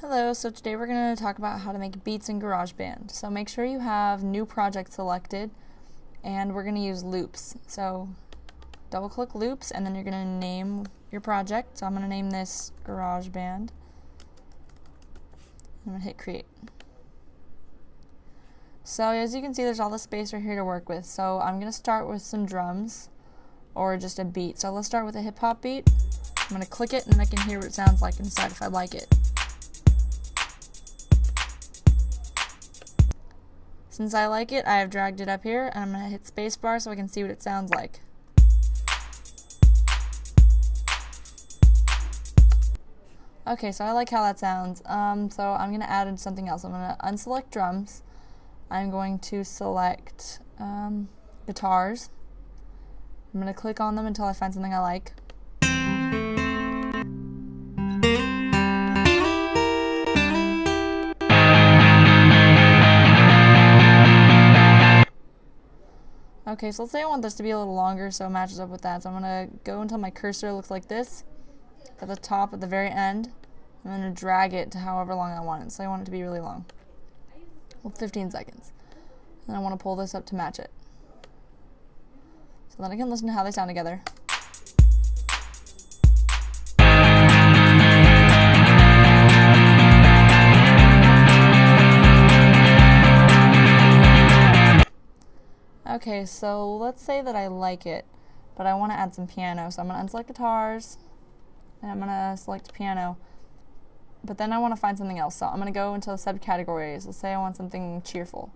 Hello, so today we're going to talk about how to make beats in GarageBand. So make sure you have new project selected, and we're going to use loops. So double click loops, and then you're going to name your project. So I'm going to name this GarageBand. I'm going to hit create. So as you can see, there's all the space right here to work with. So I'm going to start with some drums or just a beat. So let's start with a hip hop beat. I'm going to click it, and then I can hear what it sounds like and decide if I like it. Since I like it, I have dragged it up here, and I'm going to hit spacebar so I can see what it sounds like. Okay, so I like how that sounds. So I'm going to add in something else. I'm going to unselect drums. I'm going to select guitars. I'm going to click on them until I find something I like. Okay, so let's say I want this to be a little longer, so it matches up with that. So I'm going to go until my cursor looks like this, at the top, at the very end. I'm going to drag it to however long I want it. So I want it to be really long. Well, 15 seconds. And I want to pull this up to match it. So then I can listen to how they sound together. Okay, so let's say that I like it, but I want to add some piano. So I'm going to unselect guitars, and I'm going to select piano. But then I want to find something else. So I'm going to go into the subcategories. Let's say I want something cheerful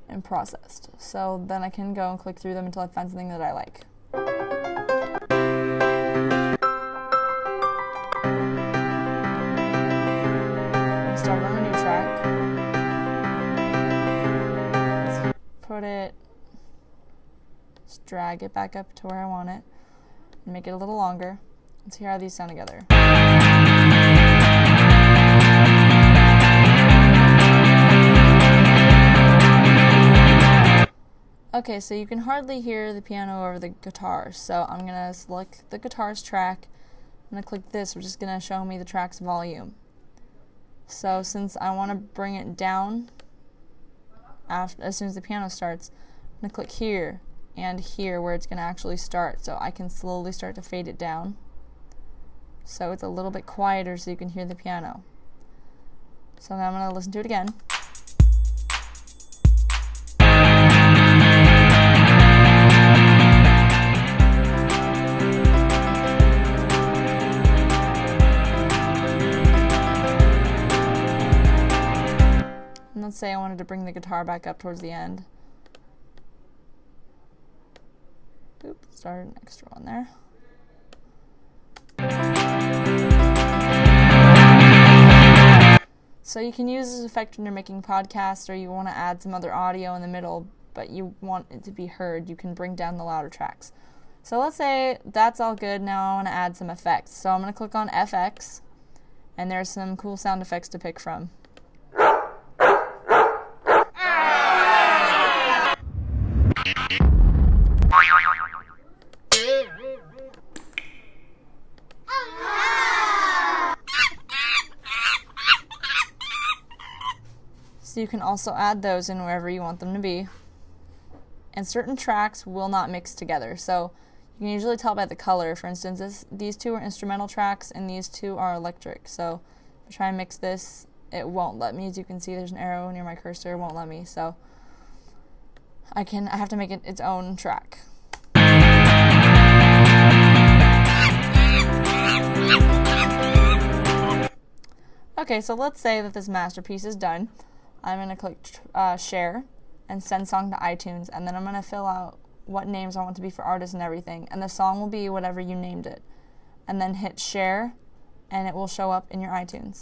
and processed. So then I can go and click through them until I find something that I like. Start on a new track. Put it, just drag it back up to where I want it, and make it a little longer. Let's hear how these sound together. Okay, so you can hardly hear the piano over the guitars, so I'm going to select the guitars track. I'm going to click this, which is going to show me the track's volume. So since I want to bring it down as soon as the piano starts, I'm going to click here and here where it's going to actually start, so I can slowly start to fade it down so it's a little bit quieter so you can hear the piano. So now I'm going to listen to it again. Let's say I wanted to bring the guitar back up towards the end. Oops, started an extra one there. So you can use this effect when you're making podcasts, or you want to add some other audio in the middle, but you want it to be heard. You can bring down the louder tracks. So let's say that's all good. Now I want to add some effects. So I'm going to click on FX, and there's some cool sound effects to pick from. So you can also add those in wherever you want them to be. And certain tracks will not mix together. So you can usually tell by the color. For instance, these two are instrumental tracks and these two are electric. So if I try and mix this, it won't let me. As you can see, there's an arrow near my cursor, it won't let me. So I have to make it its own track. Okay, so let's say that this masterpiece is done. I'm going to click share and send song to iTunes, and then I'm going to fill out what names I want to be for artists and everything, and the song will be whatever you named it. And then hit share, and it will show up in your iTunes.